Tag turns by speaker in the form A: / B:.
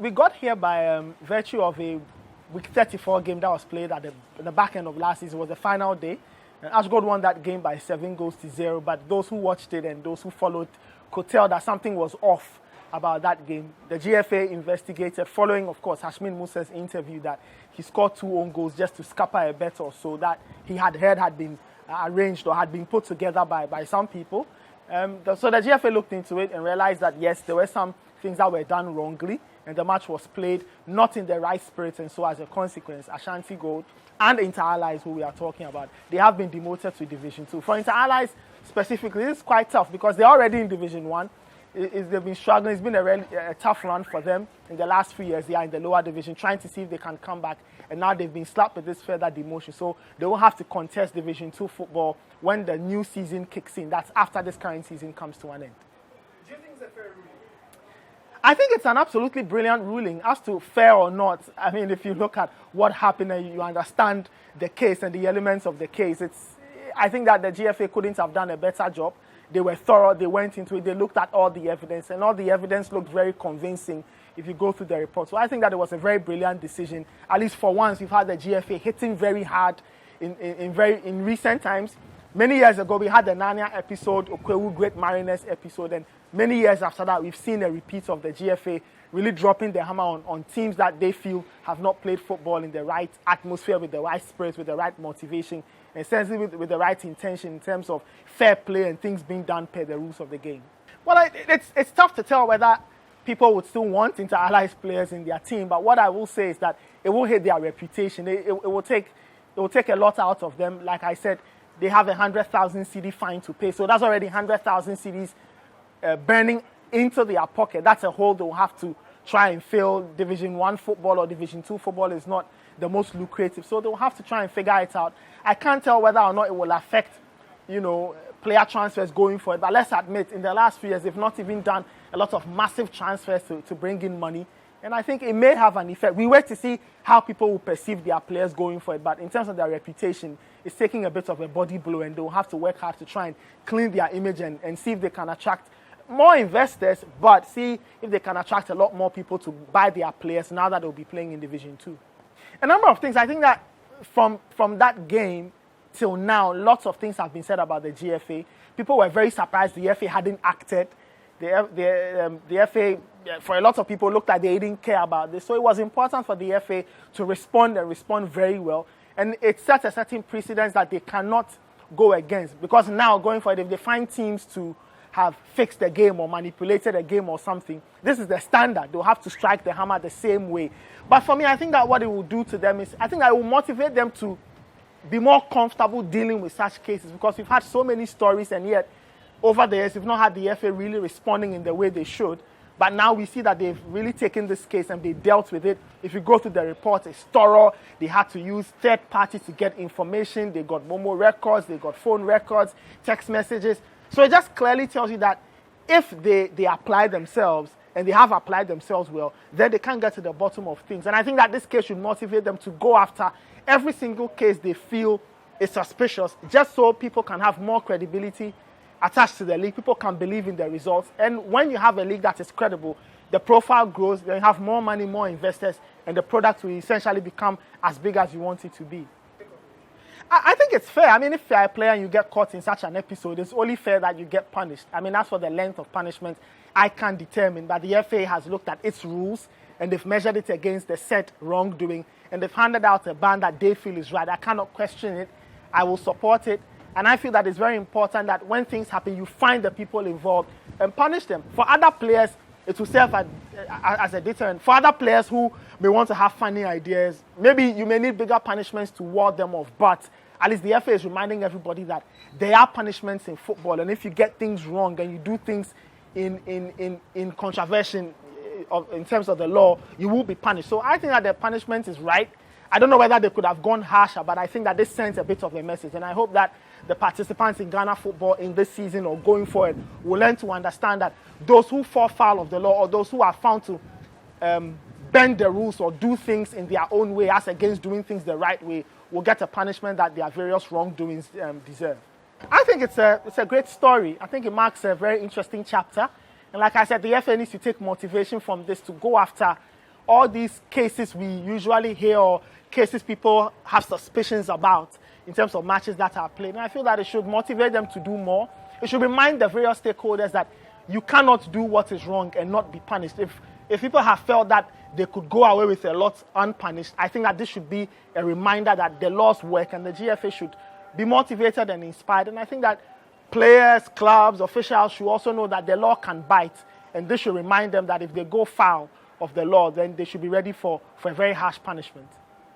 A: we got here by virtue of a Week 34 game that was played at the back end of last season. It was the final day. And Ashgold won that game by 7-0, but those who watched it and those who followed could tell that something was off about that game. The GFA investigated, following, of course, Hashmin Musa's interview, that he scored 2 own goals just to scupper a bet or so that he had heard had been arranged or had been put together by some people. So the GFA looked into it and realized that, yes, there were some things that were done wrongly, and the match was played not in the right spirit, and so as a consequence, Ashanti Gold and Inter Allies, who we are talking about, they have been demoted to Division 2. For Inter Allies specifically, this is quite tough because they're already in Division 1. They've been struggling. It's been a tough run for them in the last few years. They are in the lower division, trying to see if they can come back, and now they've been slapped with this further demotion. So they will have to contest Division 2 football when the new season kicks in. That's after this current season comes to an end.
B: Do you think it's a fair ruling?
A: I think it's an absolutely brilliant ruling. As to fair or not, I mean, if you look at what happened and you understand the case and the elements of the case, I think that the GFA couldn't have done a better job. They were thorough, they went into it, they looked at all the evidence, and all the evidence looked very convincing if you go through the report. So I think that it was a very brilliant decision. At least for once, we've had the GFA hitting very hard in recent times. Many years ago, we had the Nanya episode, Okwewu Great Mariners episode, and many years after that, we've seen a repeat of the GFA really dropping the hammer on teams that they feel have not played football in the right atmosphere, with the right spirit, with the right motivation, and essentially with the right intention in terms of fair play and things being done per the rules of the game. Well, it's tough to tell whether people would still want Inter Allies players in their team, but what I will say is that it will hit their reputation. It will take a lot out of them. Like I said, they have 100,000 cedi fine to pay, so that's already 100,000 cedis burning into their pocket. That's a hole they'll have to try and fill. Division 1 football or Division 2 football is not the most lucrative, so they'll have to try and figure it out. I can't tell whether or not it will affect, player transfers going forward, but let's admit, in the last few years, they've not even done a lot of massive transfers to bring in money, and I think it may have an effect. We wait to see how people will perceive their players going forward, but in terms of their reputation, it's taking a bit of a body blow, and they'll have to work hard to try and clean their image and see if they can attract more investors, but see if they can attract a lot more people to buy their players now that they'll be playing in Division 2. A number of things. I think that from that game till now, lots of things have been said about the GFA. People were very surprised the FA hadn't acted. The FA, for a lot of people, looked like they didn't care about this. So it was important for the FA to respond and respond very well. And it sets a certain precedence that they cannot go against. Because now, going forward, if they find teams to have fixed the game or manipulated the game or something, this is the standard. They'll have to strike the hammer the same way. But for me, I think that what it will do to them is, I think that it will motivate them to be more comfortable dealing with such cases, because we've had so many stories, and yet over the years, we've not had the FA really responding in the way they should. But now we see that they've really taken this case and they dealt with it. If you go through the report, it's thorough. They had to use third parties to get information. They got Momo records, they got phone records, text messages. So it just clearly tells you that if they apply themselves, and they have applied themselves well, then they can get to the bottom of things. And I think that this case should motivate them to go after every single case they feel is suspicious, just so people can have more credibility attached to the league. People can believe in the results. And when you have a league that is credible, the profile grows, then you have more money, more investors, and the product will essentially become as big as you want it to be. I think it's fair. I mean, if you're a player and you get caught in such an episode, it's only fair that you get punished. I mean, as for the length of punishment, I can't determine, but the FA has looked at its rules and they've measured it against the said wrongdoing, and they've handed out a ban that they feel is right. I cannot question it. I will support it. And I feel that it's very important that when things happen, you find the people involved and punish them. For other players, it will serve as a deterrent. For other players who may want to have funny ideas, maybe you may need bigger punishments to ward them off. But at least the FA is reminding everybody that there are punishments in football. And if you get things wrong and you do things in contravention in terms of the law, you will be punished. So I think that the punishment is right. I don't know whether they could have gone harsher, but I think that this sends a bit of a message. And I hope that the participants in Ghana football in this season or going forward will learn to understand that those who fall foul of the law, or those who are found to bend the rules or do things in their own way as against doing things the right way, will get a punishment that their various wrongdoings deserve. I think it's a great story. I think it marks a very interesting chapter. And like I said, the FA needs to take motivation from this to go after all these cases we usually hear or cases people have suspicions about in terms of matches that are played. And I feel that it should motivate them to do more. It should remind the various stakeholders that you cannot do what is wrong and not be punished. If people have felt that they could go away with a lot unpunished, I think that this should be a reminder that the laws work and the GFA should be motivated and inspired. And I think that players, clubs, officials should also know that the law can bite. And this should remind them that if they go foul of the law, then they should be ready for a very harsh punishment.